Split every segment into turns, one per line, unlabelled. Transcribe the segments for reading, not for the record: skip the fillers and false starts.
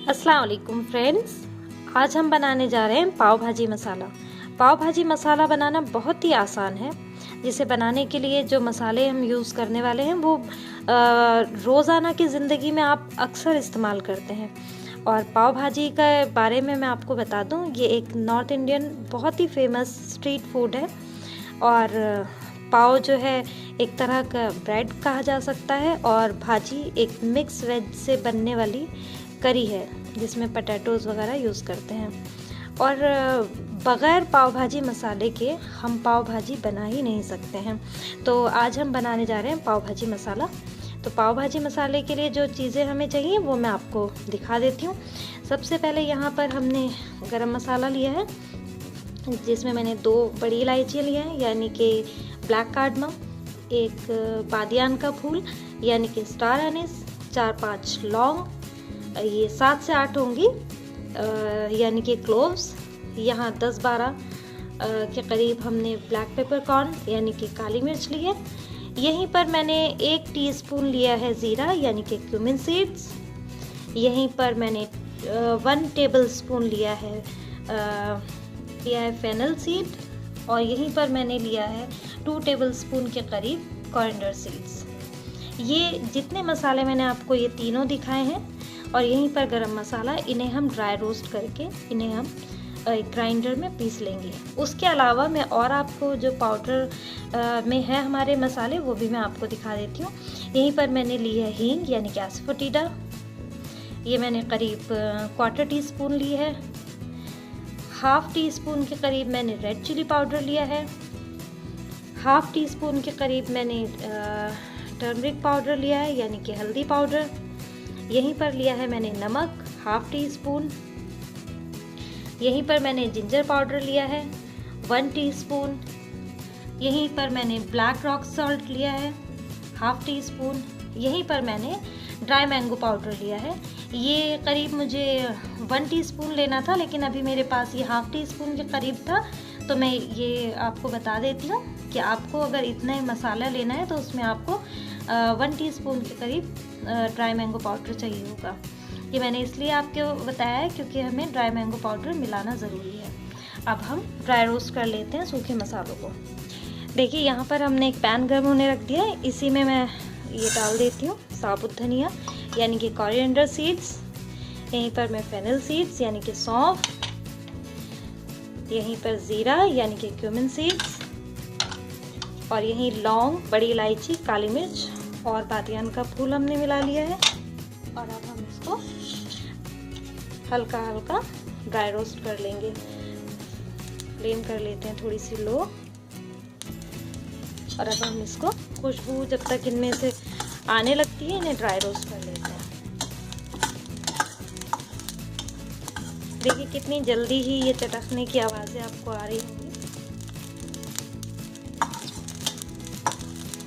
अस्सलाम वालेकुम फ्रेंड्स, आज हम बनाने जा रहे हैं पाव भाजी मसाला। पाव भाजी मसाला बनाना बहुत ही आसान है। जिसे बनाने के लिए जो मसाले हम यूज़ करने वाले हैं वो रोज़ाना की ज़िंदगी में आप अक्सर इस्तेमाल करते हैं। और पाव भाजी के बारे में मैं आपको बता दूं, ये एक नॉर्थ इंडियन बहुत ही फेमस स्ट्रीट फूड है। और पाव जो है एक तरह का ब्रेड कहा जा सकता है, और भाजी एक मिक्स वेज से बनने वाली करी है जिसमें पटेटोज़ वगैरह यूज़ करते हैं। और बग़ैर पाव भाजी मसाले के हम पाव भाजी बना ही नहीं सकते हैं। तो आज हम बनाने जा रहे हैं पाव भाजी मसाला। तो पाव भाजी मसाले के लिए जो चीज़ें हमें चाहिए वो मैं आपको दिखा देती हूँ। सबसे पहले यहाँ पर हमने गरम मसाला लिया है, जिसमें मैंने 2 बड़ी इलायचियाँ लिया है यानी कि ब्लैक कार्डमम, एक बादियान का फूल यानी कि स्टार एनिस, 4-5 लौंग, ये 7 से 8 होंगी यानी कि क्लोव्स। यहाँ 10-12 के करीब हमने ब्लैक पेपर कॉर्न यानी कि काली मिर्च ली है। यहीं पर मैंने 1 टीस्पून लिया है ज़ीरा यानी कि क्यूमिन सीड्स। यहीं पर मैंने 1 टेबलस्पून लिया है फेनल सीड, और यहीं पर मैंने लिया है 2 टेबलस्पून के करीब कोरिएंडर सीड्स। ये जितने मसाले मैंने आपको ये तीनों दिखाए हैं, और यहीं पर गरम मसाला, इन्हें हम ड्राई रोस्ट करके इन्हें हम ग्राइंडर में पीस लेंगे। उसके अलावा मैं और आपको जो पाउडर में है हमारे मसाले वो भी मैं आपको दिखा देती हूँ। यहीं पर मैंने ली है हींग यानी कि एसफोटिडा, ये मैंने करीब 1/4 टीस्पून ली है। 1/2 टीस्पून के करीब मैंने रेड चिली पाउडर लिया है। 1/2 टीस्पून के करीब मैंने टर्मरिक पाउडर लिया है यानी कि हल्दी पाउडर। यहीं पर लिया है मैंने नमक 1/2 टीस्पून। यहीं पर मैंने जिंजर पाउडर लिया है 1 टीस्पून। यहीं पर मैंने ब्लैक रॉक सॉल्ट लिया है 1/2 टीस्पून। यहीं पर मैंने ड्राई मैंगो पाउडर लिया है। ये करीब मुझे 1 टीस्पून लेना था, लेकिन अभी मेरे पास ये 1/2 टीस्पून के करीब था, तो मैं ये आपको बता देती हूँ कि आपको अगर इतना ही मसाला लेना है तो उसमें आपको 1 टीस्पून के करीब ड्राई मैंगो पाउडर चाहिए होगा। ये मैंने इसलिए आपको बताया है क्योंकि हमें ड्राई मैंगो पाउडर मिलाना ज़रूरी है। अब हम ड्राई रोस्ट कर लेते हैं सूखे मसालों को। देखिए यहाँ पर हमने एक पैन गर्म होने रख दिया है, इसी में मैं ये डाल देती हूँ साबुत धनिया यानी कि कोरिएंडर सीड्स। यहीं पर मैं फेनल सीड्स यानी कि सौंफ, यहीं पर ज़ीरा यानी कि क्यूमिन सीड्स, और यहीं लौंग, बड़ी इलायची, काली मिर्च और बादियान का फूल हमने मिला लिया है। और अब हम इसको हल्का हल्का ड्राई रोस्ट कर लेंगे। फ्लेम कर लेते हैं थोड़ी सी लो, और अब हम इसको खुशबू जब तक इनमें से आने लगती है इन्हें ड्राई रोस्ट कर लेते हैं। देखिए कितनी जल्दी ही ये चटकने की आवाज़ें आपको आ रही होंगी।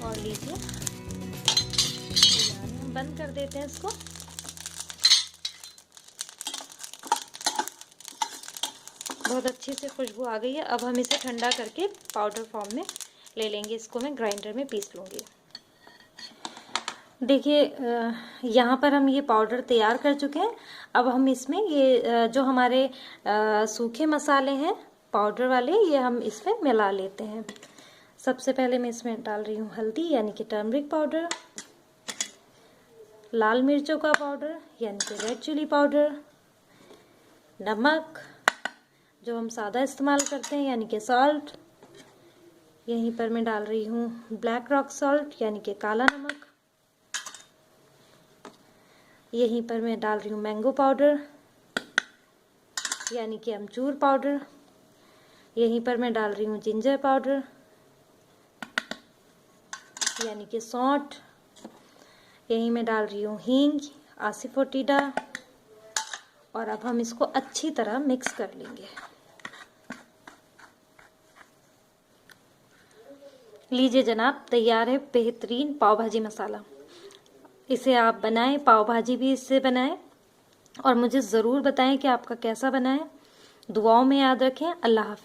और लीजिए हम बंद कर देते हैं इसको। बहुत अच्छी से खुशबू आ गई है। अब हम इसे ठंडा करके पाउडर फॉर्म में ले लेंगे। इसको मैं ग्राइंडर में पीस लूँगी। देखिए यहाँ पर हम ये पाउडर तैयार कर चुके हैं। अब हम इसमें ये जो हमारे सूखे मसाले हैं पाउडर वाले, ये हम इसमें मिला लेते हैं। सबसे पहले मैं इसमें डाल रही हूँ हल्दी यानी कि टर्मरिक पाउडर, लाल मिर्चों का पाउडर यानी कि रेड चिली पाउडर, नमक जो हम सादा इस्तेमाल करते हैं यानी कि सॉल्ट। यहीं पर मैं डाल रही हूँ ब्लैक रॉक सॉल्ट यानी कि काला नमक। यहीं पर मैं डाल रही हूँ मैंगो पाउडर यानी कि अमचूर पाउडर। यहीं पर मैं डाल रही हूँ जिंजर पाउडर यानी कि सौंठ। यहीं मैं डाल रही हूँ हींग, एसफोटिडा, और अब हम इसको अच्छी तरह मिक्स कर लेंगे। लीजिए जनाब, तैयार है बेहतरीन पाव भाजी मसाला। इसे आप बनाएं, पाव भाजी भी इससे बनाएं, और मुझे ज़रूर बताएं कि आपका कैसा बना है। दुआओं में याद रखें। अल्लाह हाफिज़।